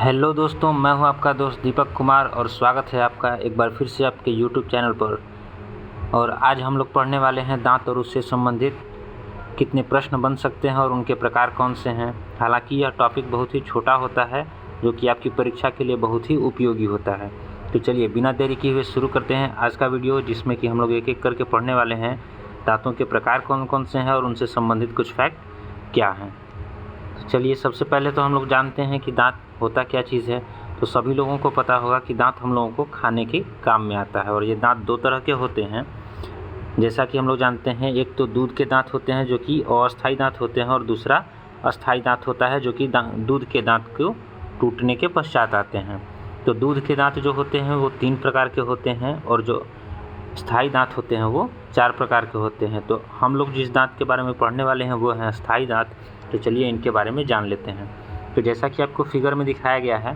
Hello दोस्तों, मैं हूं आपका दोस्त दीपक कुमार और स्वागत है आपका एक बार फिर से आपके यूट्यूब चैनल पर। और आज हम लोग पढ़ने वाले हैं दांत और उससे संबंधित कितने प्रश्न बन सकते हैं और उनके प्रकार कौन से हैं। हालांकि यह टॉपिक बहुत ही छोटा होता है जो कि आपकी परीक्षा के लिए बहुत ही उपयोगी होता है। तो चलिए बिना देरी किए हुए शुरू करते हैं आज का वीडियो, जिसमें कि हम लोग एक एक करके पढ़ने वाले हैं दांतों के प्रकार कौन कौन से हैं और उनसे संबंधित कुछ फैक्ट क्या हैं। तो चलिए सबसे पहले तो हम लोग जानते हैं कि दांत होता क्या चीज़ है। तो सभी लोगों को पता होगा कि दांत हम लोगों को खाने के काम में आता है और ये दांत दो तरह के होते हैं। जैसा कि हम लोग जानते हैं, एक तो दूध के दांत होते हैं जो कि अस्थायी दांत होते हैं और दूसरा अस्थायी दांत होता है जो कि दूध के दांत को टूटने के पश्चात आते हैं। तो दूध के दांत जो होते हैं वो 3 प्रकार के होते हैं और जो स्थायी दांत होते हैं वो 4 प्रकार के होते हैं। तो हम लोग जिस दांत के बारे में पढ़ने वाले हैं वो हैं स्थायी दांत। तो चलिए इनके बारे में जान लेते हैं। तो जैसा कि आपको फिगर में दिखाया गया है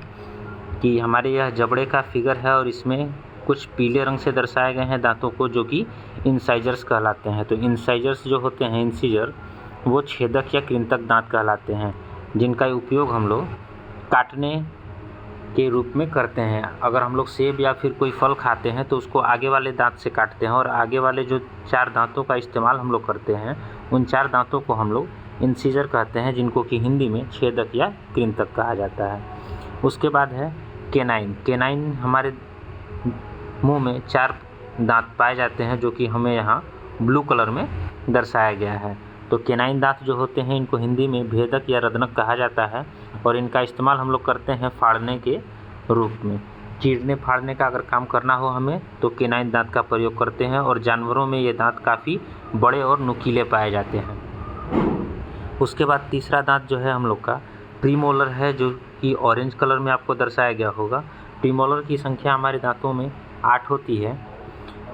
कि हमारे यह जबड़े का फिगर है और इसमें कुछ पीले रंग से दर्शाए गए हैं दांतों को, जो कि इंसाइजर्स कहलाते हैं। तो इंसाइजर्स जो होते हैं, इंसीजर, वो छेदक या कृंतक दांत कहलाते हैं, जिनका उपयोग हम लोग काटने के रूप में करते हैं। अगर हम लोग सेब या फिर कोई फल खाते हैं तो उसको आगे वाले दांत से काटते हैं और आगे वाले जो 4 दांतों का इस्तेमाल हम लोग करते हैं उन 4 दांतों को हम लोग इंसीजर कहते हैं, जिनको कि हिंदी में छेदक या कृंतक कहा जाता है। उसके बाद है केनाइन। केनाइन हमारे मुंह में 4 दांत पाए जाते हैं जो कि हमें यहाँ ब्लू कलर में दर्शाया गया है। तो केनाइन दांत जो होते हैं इनको हिंदी में भेदक या रत्नक कहा जाता है और इनका इस्तेमाल हम लोग करते हैं फाड़ने के रूप में। चीरने फाड़ने का अगर काम करना हो हमें तो केनाइन दांत का प्रयोग करते हैं और जानवरों में ये दांत काफ़ी बड़े और नुकीले पाए जाते हैं। उसके बाद तीसरा दांत जो है हम लोग का प्रीमोलर है, जो कि ऑरेंज कलर में आपको दर्शाया गया होगा। प्रीमोलर की संख्या हमारे दांतों में 8 होती है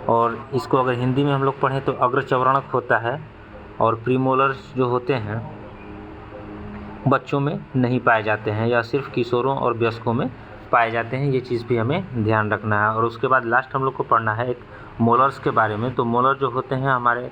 और इसको अगर हिंदी में हम लोग पढ़ें तो अग्रचौवर्णक होता है। और प्रीमोलर्स जो होते हैं बच्चों में नहीं पाए जाते हैं या सिर्फ किशोरों और वयस्कों में पाए जाते हैं। ये चीज़ भी हमें ध्यान रखना है। और उसके बाद लास्ट हम लोग को पढ़ना है एक मोलर्स के बारे में। तो मोलर जो होते हैं हमारे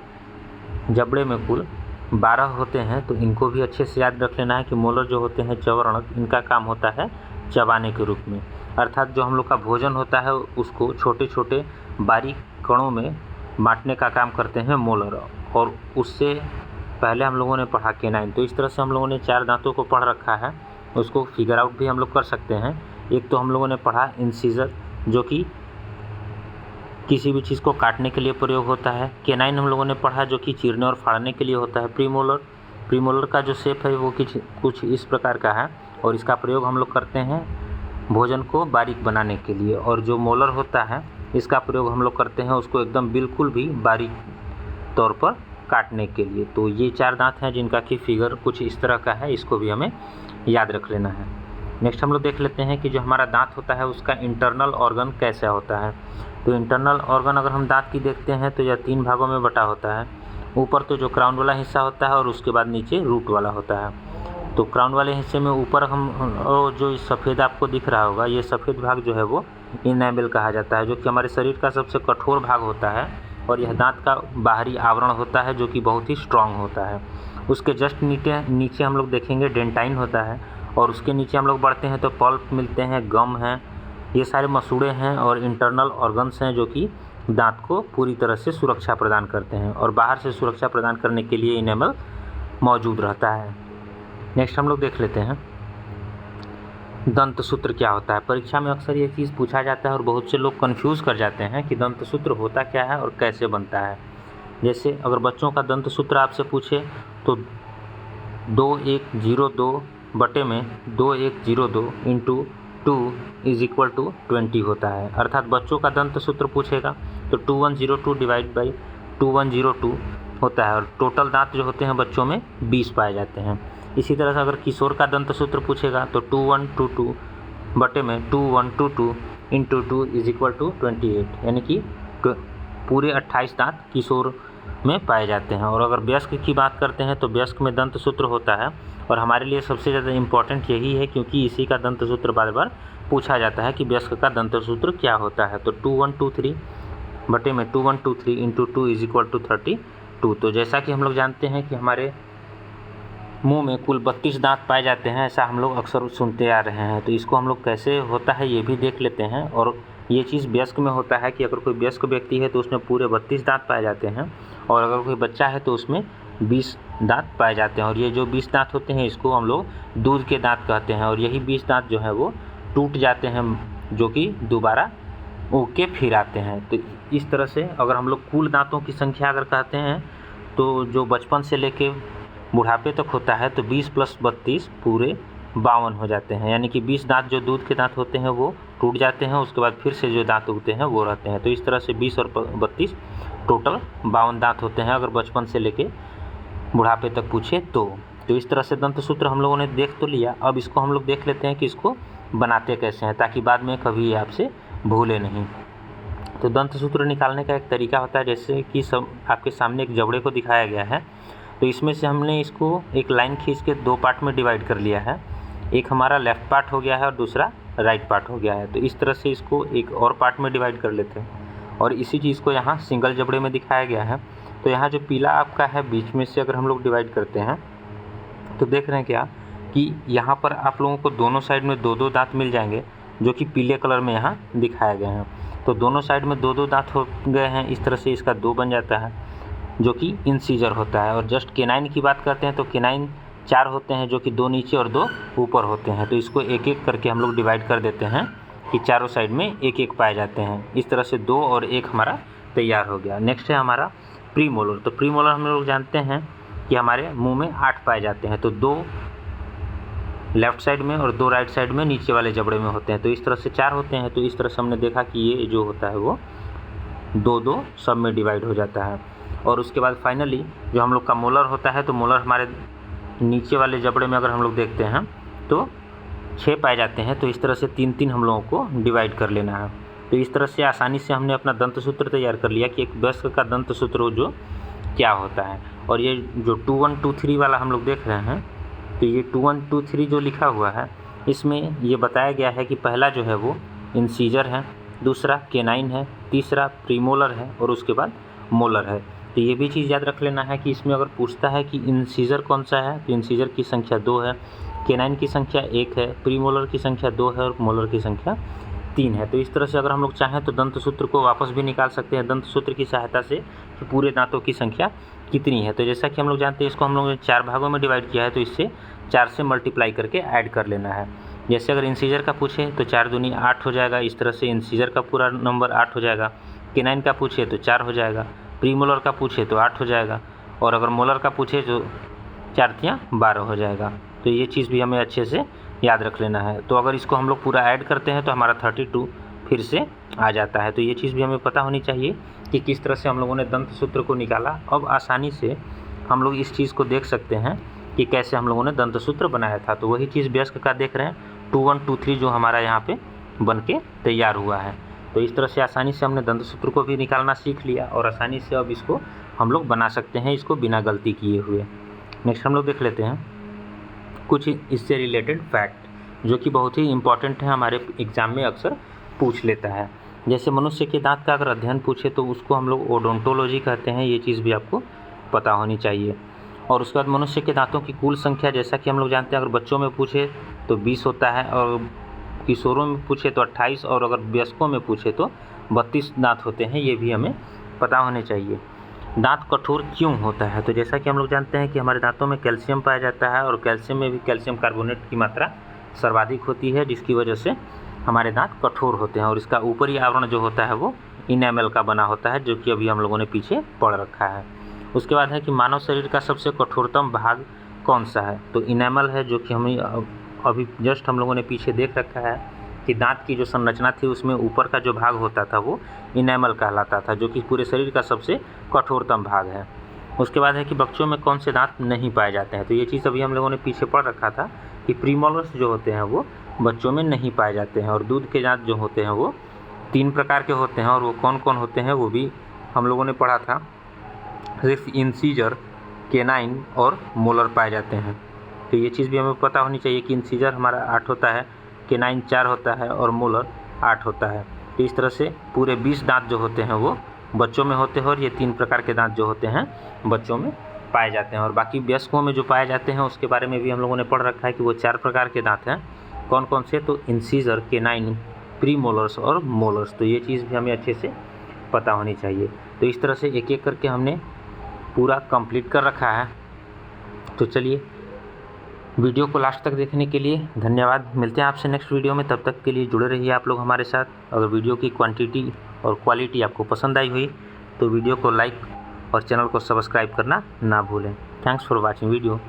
जबड़े में कुल 12 होते हैं, तो इनको भी अच्छे से याद रख लेना है कि मोलर जो होते हैं चौवर्णक, इनका काम होता है चबाने के रूप में। अर्थात जो हम लोग का भोजन होता है उसको छोटे छोटे बारीक कणों में बांटने का काम करते हैं मोलर। और उससे पहले हम लोगों ने पढ़ा केनाइन। तो इस तरह से हम लोगों ने 4 दांतों को पढ़ रखा है, उसको फिगर आउट भी हम लोग कर सकते हैं। एक तो हम लोगों ने पढ़ा इंसीजर, जो कि किसी भी चीज़ को काटने के लिए प्रयोग होता है। केनाइन हम लोगों ने पढ़ा जो कि चीरने और फाड़ने के लिए होता है। प्रीमोलर का जो शेप है वो कुछ इस प्रकार का है और इसका प्रयोग हम लोग करते हैं भोजन को बारीक बनाने के लिए। और जो मोलर होता है इसका प्रयोग हम लोग करते हैं उसको एकदम बिल्कुल भी बारीक तौर पर काटने के लिए। तो ये 4 दांत हैं जिनका कि फिगर कुछ इस तरह का है, इसको भी हमें याद रख लेना है। नेक्स्ट हम लोग देख लेते हैं कि जो हमारा दांत होता है उसका इंटरनल ऑर्गन कैसा होता है। तो इंटरनल ऑर्गन अगर हम दांत की देखते हैं तो यह 3 भागों में बटा होता है। ऊपर तो जो क्राउन वाला हिस्सा होता है और उसके बाद नीचे रूट वाला होता है। तो क्राउन वाले हिस्से में ऊपर हम जो सफ़ेद आपको दिख रहा होगा, ये सफ़ेद भाग जो है वो इनेमल कहा जाता है, जो कि हमारे शरीर का सबसे कठोर भाग होता है और यह दांत का बाहरी आवरण होता है जो कि बहुत ही स्ट्रांग होता है। उसके जस्ट नीचे हम लोग देखेंगे डेंटाइन होता है और उसके नीचे हम लोग बढ़ते हैं तो पल्प मिलते हैं, गम हैं, ये सारे मसूड़े हैं और इंटरनल ऑर्गन्स हैं जो कि दांत को पूरी तरह से सुरक्षा प्रदान करते हैं और बाहर से सुरक्षा प्रदान करने के लिए इनेमल मौजूद रहता है। नेक्स्ट हम लोग देख लेते हैं दंत सूत्र क्या होता है। परीक्षा में अक्सर ये चीज़ पूछा जाता है और बहुत से लोग कंफ्यूज कर जाते हैं कि दंत सूत्र होता क्या है और कैसे बनता है। जैसे अगर बच्चों का दंत सूत्र आपसे पूछे तो 2102 बटे में 2102 इंटू 2 इज इक्वल टू 20 होता है। अर्थात बच्चों का दंत सूत्र पूछेगा तो 2102 डिवाइड बाई 2102 होता है और टोटल दांत जो होते हैं बच्चों में 20 पाए जाते हैं। इसी तरह से अगर किशोर का दंत सूत्र पूछेगा तो 2122 बटे में 2122 इंटू 2 इज इक्वल टू 28, यानी कि पूरे 28 दांत किशोर में पाए जाते हैं। और अगर वयस्क की बात करते हैं तो वयस्क में दंत सूत्र होता है और हमारे लिए सबसे ज़्यादा इम्पॉर्टेंट यही है क्योंकि इसी का दंत सूत्र बार बार पूछा जाता है कि वयस्क का दंत सूत्र क्या होता है। तो 2123 बटे में 2123 इंटू 2 इज इक्वल टू 32। तो जैसा कि हम लोग जानते हैं कि हमारे मुंह में कुल 32 दांत पाए जाते हैं, ऐसा हम लोग अक्सर सुनते आ रहे हैं। तो इसको हम लोग कैसे होता है ये भी देख लेते हैं। और ये चीज़ वयस्क में होता है कि अगर कोई वयस्क व्यक्ति है तो उसमें पूरे 32 दांत पाए जाते हैं, और अगर कोई बच्चा है तो उसमें 20 दांत पाए जाते हैं। और ये जो 20 दांत होते हैं इसको हम लोग दूध के दांत कहते हैं। और यही 20 दांत जो है वो टूट जाते हैं, जो कि दोबारा उग के फिर आते हैं। तो इस तरह से अगर हम लोग कुल दांतों की संख्या अगर कहते हैं तो जो बचपन से लेके बुढ़ापे तक होता है तो 20 + 32 पूरे 52 हो जाते हैं। यानी कि 20 दांत जो दूध के दांत होते हैं वो टूट जाते हैं, उसके बाद फिर से जो दांत उगते हैं वो रहते हैं। तो इस तरह से 20 और 32 टोटल 52 दांत होते हैं अगर बचपन से लेके बुढ़ापे तक पूछे तो। इस तरह से दंत सूत्र हम लोगों ने देख तो लिया। अब इसको हम लोग देख लेते हैं कि इसको बनाते कैसे हैं, ताकि बाद में कभी आपसे भूले नहीं। तो दंत सूत्र निकालने का एक तरीका होता है, जैसे कि सब आपके सामने एक जबड़े को दिखाया गया है। तो इसमें से हमने इसको एक लाइन खींच के 2 पार्ट में डिवाइड कर लिया है। एक हमारा लेफ़्ट पार्ट हो गया है और दूसरा राइट पार्ट हो गया है। तो इस तरह से इसको एक और पार्ट में डिवाइड कर लेते हैं, और इसी चीज़ को यहाँ सिंगल जबड़े में दिखाया गया है। तो यहाँ जो पीला आपका है बीच में से अगर हम लोग डिवाइड करते हैं तो देख रहे हैं क्या कि यहाँ पर आप लोगों को दोनों साइड में 2-2 दांत मिल जाएंगे, जो कि पीले कलर में यहाँ दिखाए गए हैं। तो दोनों साइड में 2-2 दांत हो गए हैं। इस तरह से इसका 2 बन जाता है, जो कि इंसीजर होता है। और जस्ट केनाइन की बात करते हैं तो केनाइन 4 होते हैं, जो कि 2 नीचे और 2 ऊपर होते हैं। तो इसको एक एक करके हम लोग डिवाइड कर देते हैं कि चारों साइड में एक एक पाए जाते हैं। इस तरह से 2 और 1 हमारा तैयार हो गया। नेक्स्ट है हमारा प्रीमोलर। तो प्रीमोलर हम लोग जानते हैं कि हमारे मुंह में 8 पाए जाते हैं। तो 2 लेफ़्ट साइड में और 2 राइट साइड में नीचे वाले जबड़े में होते हैं। तो इस तरह से 4 होते हैं। तो इस तरह से हमने देखा कि ये जो होता है वो 2-2 सब में डिवाइड हो जाता है। और उसके बाद फाइनली जो हम लोग का मोलर होता है, तो मोलर हमारे नीचे वाले जबड़े में अगर हम लोग देखते हैं तो 6 पाए जाते हैं। तो इस तरह से 3-3 हम लोगों को डिवाइड कर लेना है। तो इस तरह से आसानी से हमने अपना दंत सूत्र तैयार कर लिया कि एक वयस्क का दंत सूत्र जो क्या होता है। और ये जो 2 1 2 3 वाला हम लोग देख रहे हैं, तो ये 2 1 2 3 जो लिखा हुआ है इसमें ये बताया गया है कि पहला जो है वो इंसीजर है, दूसरा केनाइन है, तीसरा प्रीमोलर है और उसके बाद मोलर है। तो ये भी चीज़ याद रख लेना है कि इसमें अगर पूछता है कि इंसीजर कौन सा है, तो इंसीजर की संख्या 2 है, केनाइन की संख्या 1 है, प्रीमोलर की संख्या 2 है और मोलर की संख्या 3 है। तो इस तरह से अगर हम लोग चाहें तो दंत सूत्र को वापस भी निकाल सकते हैं दंत सूत्र की सहायता से कि पूरे दांतों की संख्या कितनी है। तो जैसा कि हम लोग जानते हैं इसको हम लोग ने 4 भागों में डिवाइड किया है, तो इससे 4 से मल्टीप्लाई करके ऐड कर लेना है। जैसे अगर इंसीजर का पूछे तो 4 दूनी 8 हो जाएगा। इस तरह से इंसीजर का पूरा नंबर 8 हो जाएगा। केनाइन का पूछे तो 4 हो जाएगा, प्रीमोलर का पूछे तो 8 हो जाएगा, और अगर मोलर का पूछे तो 4 तियाँ 12 हो जाएगा। तो ये चीज़ भी हमें अच्छे से याद रख लेना है। तो अगर इसको हम लोग पूरा ऐड करते हैं तो हमारा 32 फिर से आ जाता है। तो ये चीज़ भी हमें पता होनी चाहिए कि किस तरह से हम लोगों ने दंत सूत्र को निकाला। अब आसानी से हम लोग इस चीज़ को देख सकते हैं कि कैसे हम लोगों ने दंत सूत्र बनाया था। तो वही चीज़ वयस्क का देख रहे हैं, 2 1 2 3 जो हमारा यहाँ पे बन के तैयार हुआ है। तो इस तरह से आसानी से हमने दंत सूत्र को भी निकालना सीख लिया, और आसानी से अब इसको हम लोग बना सकते हैं, इसको बिना गलती किए हुए। नेक्स्ट हम लोग देख लेते हैं कुछ इससे रिलेटेड फैक्ट जो कि बहुत ही इम्पॉर्टेंट है, हमारे एग्ज़ाम में अक्सर पूछ लेता है। जैसे मनुष्य के दांत का अगर अध्ययन पूछे तो उसको हम लोग ओडोंटोलॉजी कहते हैं। ये चीज़ भी आपको पता होनी चाहिए। और उसके बाद मनुष्य के दांतों की कुल संख्या जैसा कि हम लोग जानते हैं, अगर बच्चों में पूछे तो 20 होता है, और किशोरों में पूछे तो 28, और अगर वयस्कों में पूछे तो 32 दांत होते हैं। ये भी हमें पता होने चाहिए। दांत कठोर क्यों होता है, तो जैसा कि हम लोग जानते हैं कि हमारे दांतों में कैल्शियम पाया जाता है, और कैल्शियम में भी कैल्शियम कार्बोनेट की मात्रा सर्वाधिक होती है, जिसकी वजह से हमारे दांत कठोर होते हैं। और इसका ऊपरी आवरण जो होता है वो इनेमल का बना होता है, जो कि अभी हम लोगों ने पीछे पढ़ रखा है। उसके बाद है कि मानव शरीर का सबसे कठोरतम भाग कौन सा है, तो इनेमल है, जो कि हमें अभी जस्ट हम लोगों ने पीछे देख रखा है कि दांत की जो संरचना थी उसमें ऊपर का जो भाग होता था वो इनेमल कहलाता था, जो कि पूरे शरीर का सबसे कठोरतम भाग है। उसके बाद है कि बच्चों में कौन से दांत नहीं पाए जाते हैं, तो ये चीज़ अभी हम लोगों ने पीछे पढ़ रखा था कि प्रीमोलर्स जो होते हैं वो बच्चों में नहीं पाए जाते हैं। और दूध के दांत जो होते हैं वो 3 प्रकार के होते हैं, और वो कौन कौन होते हैं वो भी हम लोगों ने पढ़ा था। सिर्फ इंसीजर, केनाइन और मोलर पाए जाते हैं। तो ये चीज़ भी हमें पता होनी चाहिए कि इंसीजर हमारा 8 होता है, केनाइन 4 होता है और मोलर 8 होता है। तो इस तरह से पूरे 20 दांत जो होते हैं वो बच्चों में होते हैं, और ये 3 प्रकार के दांत जो होते हैं बच्चों में पाए जाते हैं। और बाकी वयस्कों में जो पाए जाते हैं उसके बारे में भी हम लोगों ने पढ़ रखा है कि वो 4 प्रकार के दांत हैं। कौन कौन से? तो इंसीजर, केनाइन, प्री मोलर्स और मोलर्स। तो ये चीज़ भी हमें अच्छे से पता होनी चाहिए। तो इस तरह से एक एक करके हमने पूरा कंप्लीट कर रखा है। तो चलिए, वीडियो को लास्ट तक देखने के लिए धन्यवाद। मिलते हैं आपसे नेक्स्ट वीडियो में। तब तक के लिए जुड़े रहिए आप लोग हमारे साथ। अगर वीडियो की क्वांटिटी और क्वालिटी आपको पसंद आई हुई तो वीडियो को लाइक और चैनल को सब्सक्राइब करना ना भूलें। Thanks for watching video.